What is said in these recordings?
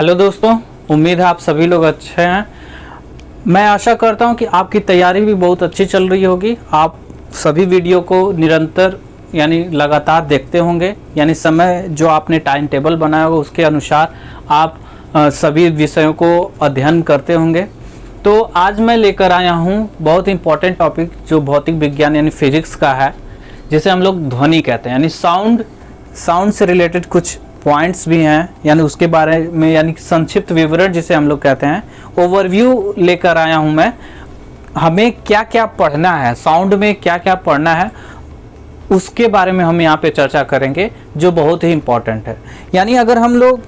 Hello दोस्तों, उम्मीद है आप सभी लोग अच्छे हैं। मैं आशा करता हूं कि आपकी तैयारी भी बहुत अच्छी चल रही होगी। आप सभी वीडियो को निरंतर यानी लगातार देखते होंगे, यानी समय जो आपने टाइम टेबल बनाया होगा उसके अनुसार आप सभी विषयों को अध्ययन करते होंगे। तो आज मैं लेकर आया हूं बहुत इंपॉर्टेंट टॉपिक जो भौतिक विज्ञान यानी फिजिक्स का है, जिसे हम लोग ध्वनि कहते हैं, यानी साउंड से रिलेटेड कुछ पॉइंट्स भी हैं, यानी उसके बारे में यानी संक्षिप्त विवरण जिसे हम लोग कहते हैं, ओवरव्यू लेकर आया हूं मैं। हमें क्या क्या पढ़ना है, साउंड में क्या क्या पढ़ना है, उसके बारे में हम यहाँ पे चर्चा करेंगे, जो बहुत ही इम्पोर्टेंट है। यानी अगर हम लोग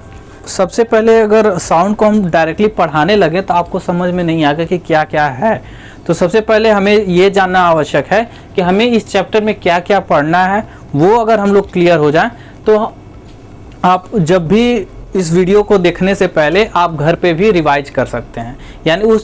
सबसे पहले अगर साउंड को हम डायरेक्टली पढ़ाने लगे तो आपको समझ में नहीं आएगा कि क्या क्या है। तो सबसे पहले हमें ये जानना आवश्यक है कि हमें इस चैप्टर में क्या क्या पढ़ना है। वो अगर हम लोग क्लियर हो जाए तो आप जब भी इस वीडियो को देखने से पहले आप घर पे भी रिवाइज कर सकते हैं। यानी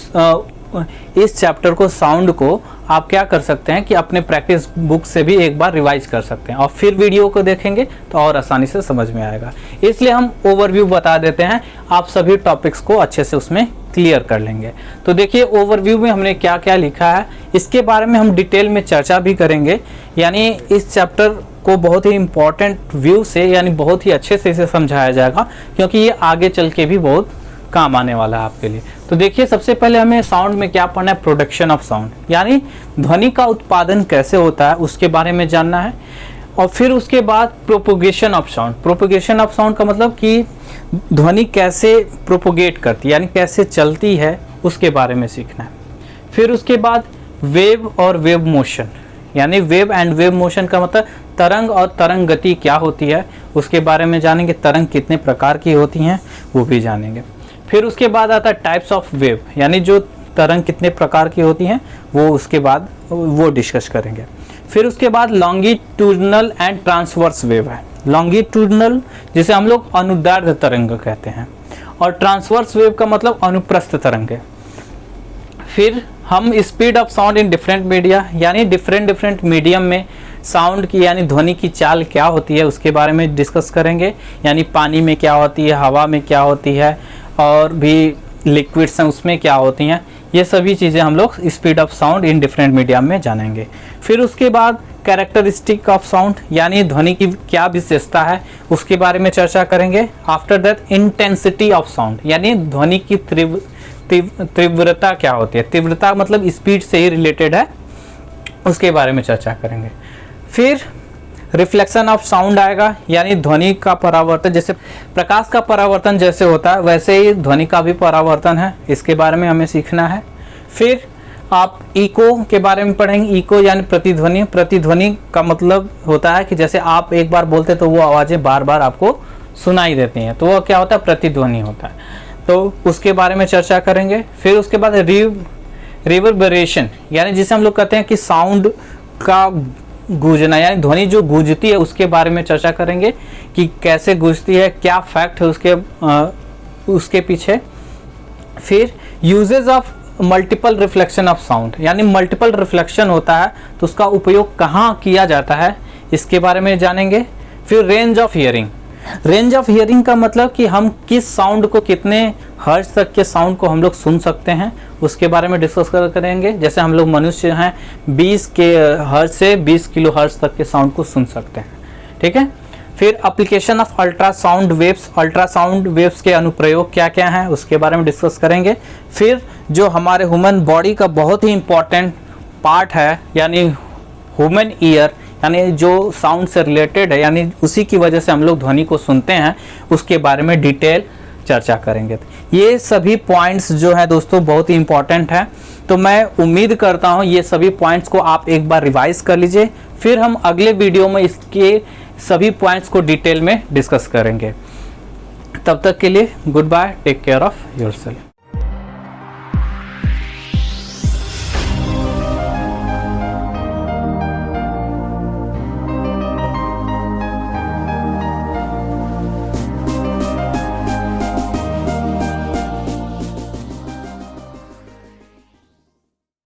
इस चैप्टर को, साउंड को आप क्या कर सकते हैं कि अपने प्रैक्टिस बुक से भी एक बार रिवाइज कर सकते हैं और फिर वीडियो को देखेंगे तो और आसानी से समझ में आएगा। इसलिए हम ओवरव्यू बता देते हैं, आप सभी टॉपिक्स को अच्छे से उसमें क्लियर कर लेंगे। तो देखिए ओवरव्यू में हमने क्या क्या लिखा है, इसके बारे में हम डिटेल में चर्चा भी करेंगे। यानी इस चैप्टर को बहुत ही इम्पोर्टेंट व्यू से यानी बहुत ही अच्छे से इसे समझाया जाएगा, क्योंकि ये आगे चल के भी बहुत काम आने वाला है आपके लिए। तो देखिए सबसे पहले हमें साउंड में क्या पढ़ना है, प्रोडक्शन ऑफ साउंड, यानी ध्वनि का उत्पादन कैसे होता है उसके बारे में जानना है। और फिर उसके बाद propagation of sound. Propagation of sound का मतलब कि ध्वनि कैसे प्रोपोगेट करती है, यानी कैसे चलती है, उसके बारे में सीखना है। फिर उसके बाद वेव और वेव मोशन, यानी वेव एंड वेव मोशन का मतलब तरंग और तरंग गति क्या होती है उसके बारे में जानेंगे। तरंग कितने प्रकार की होती हैं वो भी जानेंगे। फिर उसके बाद आता है टाइप्स ऑफ वेव, यानी जो तरंग कितने प्रकार की होती हैं वो उसके बाद वो डिस्कस करेंगे। फिर उसके बाद लॉन्गिट्यूडनल एंड ट्रांसवर्स वेव है। लॉन्गिट्यूडनल जिसे हम लोग अनुदैर्ध्य तरंग कहते हैं, और ट्रांसवर्स वेव का मतलब अनुप्रस्थ तरंग है। फिर हम speed of sound in different media, यानी डिफरेंट मीडियम में साउंड की यानी ध्वनि की चाल क्या होती है उसके बारे में डिस्कस करेंगे। यानी पानी में क्या होती है, हवा में क्या होती है, और भी लिक्विड्स हैं उसमें क्या होती हैं, ये सभी चीज़ें हम लोग speed of sound in different medium में जानेंगे। फिर उसके बाद कैरेक्टरिस्टिक ऑफ साउंड, यानी ध्वनि की क्या विशेषता है उसके बारे में चर्चा करेंगे। After that intensity of sound, यानी ध्वनि की तीव्रता क्या होती है। तीव्रता मतलब स्पीड से ही रिलेटेड है, उसके बारे में चर्चा करेंगे। फिर रिफ्लेक्शन ऑफ साउंड आएगा, यानी ध्वनि का परावर्तन, जैसे प्रकाश का परावर्तन जैसे होता है वैसे ही ध्वनि का भी परावर्तन है, इसके बारे में हमें सीखना है। फिर आप इको के बारे में पढ़ेंगे। इको यानी प्रतिध्वनि। प्रतिध्वनि का मतलब होता है कि जैसे आप एक बार बोलते तो वो आवाज़ें बार बार आपको सुनाई देती हैं, तो वो क्या होता है, प्रतिध्वनि होता है। तो उसके बारे में चर्चा करेंगे। फिर उसके बाद रिवर्बरेशन, यानी जिसे हम लोग कहते हैं कि साउंड का गूंजना, यानी ध्वनि जो गूंजती है उसके बारे में चर्चा करेंगे कि कैसे गूंजती है, क्या फैक्ट है उसके पीछे। फिर uses of multiple reflection of sound, यानी मल्टीपल रिफ्लेक्शन होता है तो उसका उपयोग कहाँ किया जाता है इसके बारे में जानेंगे। फिर range of hearing. Range of hearing का मतलब कि हम किस साउंड को, कितने हर्ट्ज तक के साउंड को हम लोग सुन सकते हैं उसके बारे में डिस्कस करेंगे। जैसे हम लोग मनुष्य हैं 20 के हर्ट्ज से 20 किलो हर्ट्ज तक के साउंड को सुन सकते हैं, ठीक है। फिर application of ultrasound waves. Ultrasound waves के अनुप्रयोग क्या क्या हैं उसके बारे में डिस्कस करेंगे। फिर जो हमारे ह्यूमन बॉडी का बहुत ही इम्पॉर्टेंट पार्ट है, यानी ह्यूमन ईयर, यानी जो साउंड से रिलेटेड है, यानी उसी की वजह से हम लोग ध्वनि को सुनते हैं, उसके बारे में डिटेल चर्चा करेंगे। ये सभी पॉइंट्स जो है दोस्तों बहुत ही इम्पॉर्टेंट है। तो मैं उम्मीद करता हूँ ये सभी पॉइंट्स को आप एक बार रिवाइज कर लीजिए, फिर हम अगले वीडियो में इसके सभी पॉइंट्स को डिटेल में डिस्कस करेंगे। तब तक के लिए good bye, take care of yourself.